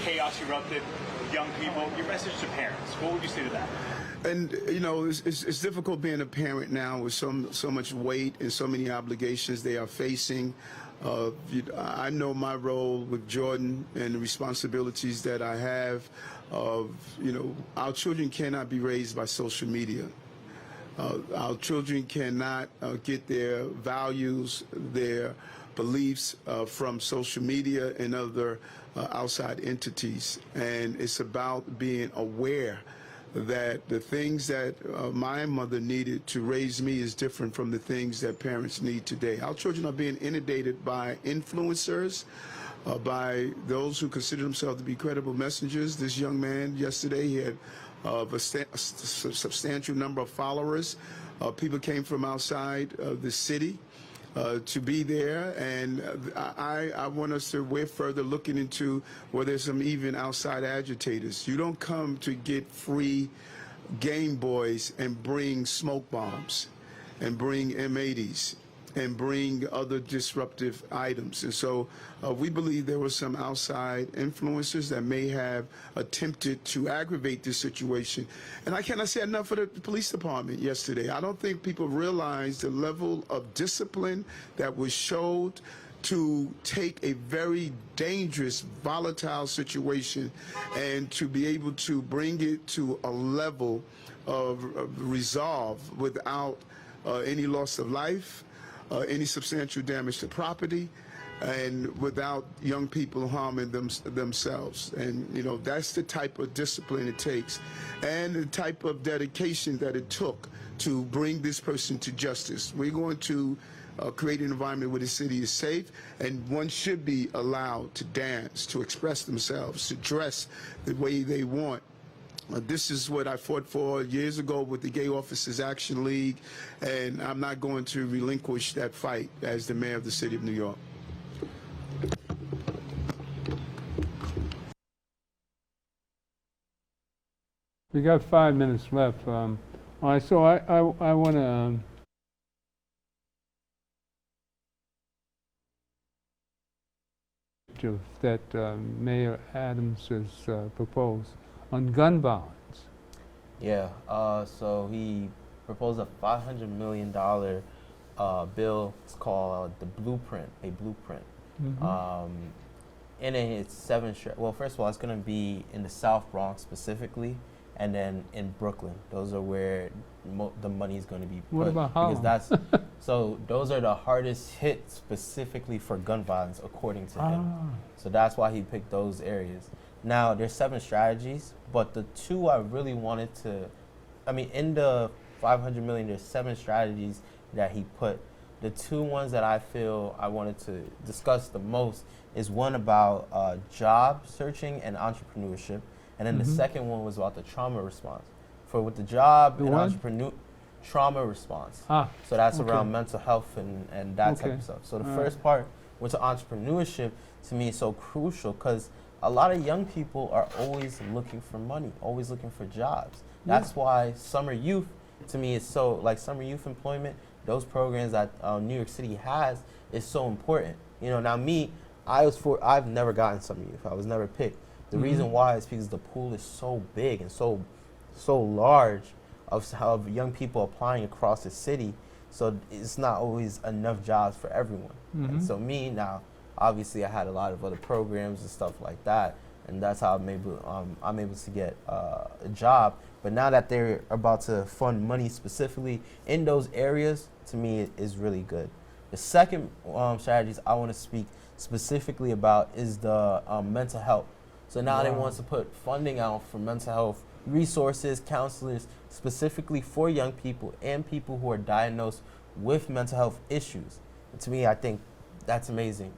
chaos erupted. Young people, your message to parents, what would you say to that? And you know, it's difficult being a parent now with so much weight and so many obligations they are facing. I know my role with Jordan and the responsibilities that I have. You know, our children cannot be raised by social media. Our children cannot get their values, their beliefs from social media and other outside entities. And it's about being aware that the things that my mother needed to raise me is different from the things that parents need today. Our children are being inundated by influencers, by those who consider themselves to be credible messengers. This young man yesterday, he had a substantial number of followers. People came from outside the city to be there, and I want us to, we're further looking into whether there's some even outside agitators. You don't come to get free Game Boys and bring smoke bombs and bring M80s and bring other disruptive items. And so we believe there were some outside influencers that may have attempted to aggravate this situation. And I cannot say enough for the police department yesterday. I don't think people realize the level of discipline that was showed to take a very dangerous, volatile situation and to be able to bring it to a level of resolve without any loss of life, any substantial damage to property, and without young people harming themselves. And, you know, that's the type of discipline it takes and the type of dedication that it took to bring this person to justice. We're going to create an environment where the city is safe, and one should be allowed to dance, to express themselves, to dress the way they want. This is what I fought for years ago with the Gay Officers Action League, and I'm not going to relinquish that fight as the mayor of the city of New York. We got 5 minutes left. All right, so I want to that Mayor Adams has proposed on gun violence. Yeah, so he proposed a $500 million bill. It's called the Blueprint, a blueprint. And it's well, first of all, it's going to be in the South Bronx specifically, and then in Brooklyn. Those are where the money is going to be put. What about Harlem? Because so those are the hardest hit specifically for gun violence, according to him. So that's why he picked those areas. Now, there's 7 strategies, but the 2 I really wanted to, I mean, in the 500 million, there's 7 strategies that he put. The 2 ones that I feel I wanted to discuss the most is one about job searching and entrepreneurship, and then the second one was about the trauma response. For with the job and entrepreneur trauma response. So that's around mental health and that type of stuff. So the first part with the entrepreneurship to me is so crucial because a lot of young people are always looking for money, always looking for jobs. That's why summer youth to me is so, like summer youth employment, those programs that New York City has is so important. You know, now me, I've never gotten summer youth. I was never picked. The reason why is because the pool is so big and so large of young people applying across the city. So it's not always enough jobs for everyone. And so me now, obviously I had a lot of other programs and stuff like that. And that's how I'm able to get a job. But now that they're about to fund money specifically in those areas, to me it is really good. The second strategies I want to speak specifically about is the mental health. So now they want to put funding out for mental health resources, counselors, specifically for young people and people who are diagnosed with mental health issues. And to me, I think that's amazing.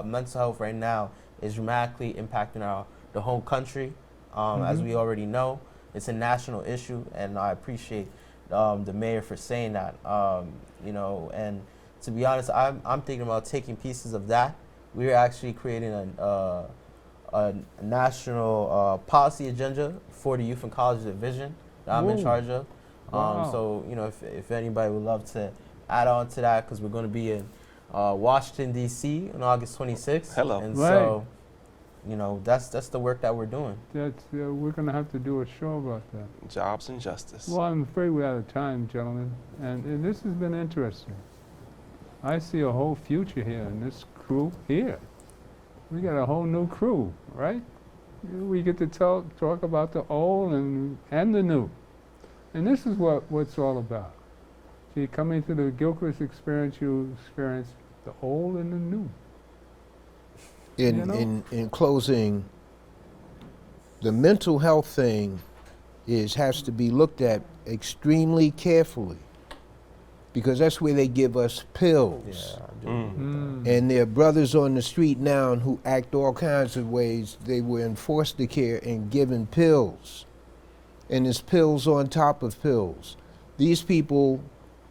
Mental health right now is dramatically impacting the whole country. As we already know, it's a national issue, and I appreciate the mayor for saying that. You know, and to be honest, I'm thinking about taking pieces of that. We're actually creating a national policy agenda for the Youth and College Division that I'm in charge of. So, you know, if anybody would love to add on to that, because we're going to be in Washington, D.C. on August 26th. Hello. And so, you know, that's the work that we're doing. That's we're going to have to do a show about that. Jobs and justice. Well, I'm afraid we're out of time, gentlemen. And this has been interesting. I see a whole future here in this crew here. We got a whole new crew, right? We get to talk about the old and the new. And this is what it's all about. See, coming to the Gilchrist experience, you experience the old and the new. In closing, the mental health thing has to be looked at extremely carefully, because that's where they give us pills. And there are brothers on the street now who act all kinds of ways. They were in foster care and given pills. And there's pills on top of pills. These people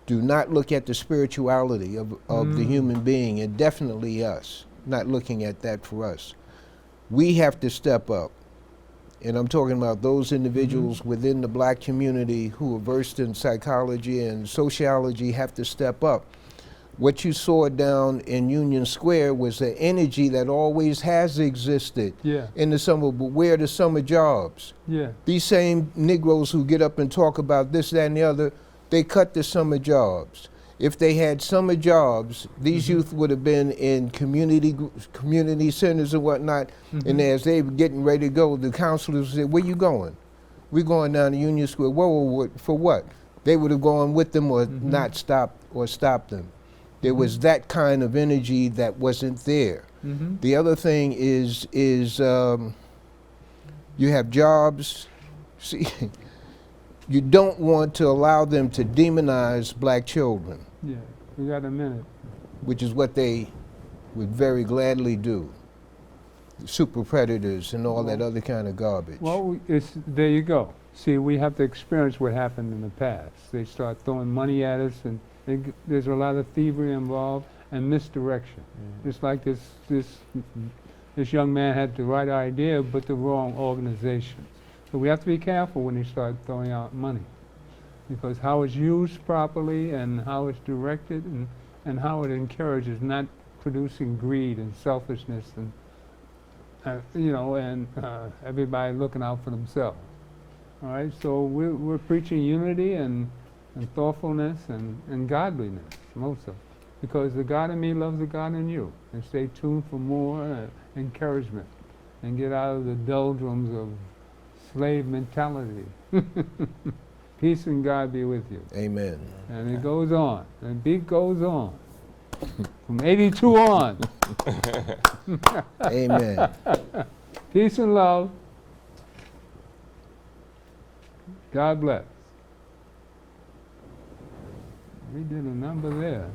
do not look at the spirituality of the human being, and definitely us, not looking at that for us. We have to step up. And I'm talking about those individuals within the black community who are versed in psychology and sociology have to step up. What you saw down in Union Square was the energy that always has existed in the summer, but where are the summer jobs? These same Negroes who get up and talk about this, that, and the other, they cut the summer jobs. If they had summer jobs, these youth would have been in community centers and whatnot, and as they were getting ready to go, the counselors said, "Where you going?" "We're going down to Union Square." Whoa, for what? They would have gone with them or not stopped them. There was that kind of energy that wasn't there. The other thing is you have jobs. See, you don't want to allow them to demonize black children. Yeah, we got a minute. Which is what they would very gladly do. Super predators and all that other kind of garbage. Well, there you go. See, we have to experience what happened in the past. They start throwing money at us, and there's a lot of thievery involved and misdirection. Just like this young man had the right idea, but the wrong organizations. So we have to be careful when they start throwing out money, because how it's used properly and how it's directed and how it encourages, not producing greed and selfishness and you know, and everybody looking out for themselves. All right, so we're preaching unity and thoughtfulness and godliness, most of it, because the God in me loves the God in you. And stay tuned for more encouragement and get out of the doldrums of slave mentality. Peace and God be with you. Amen. And it goes on. The beat goes on. From 82 on. Amen. Peace and love. God bless. We did a number there.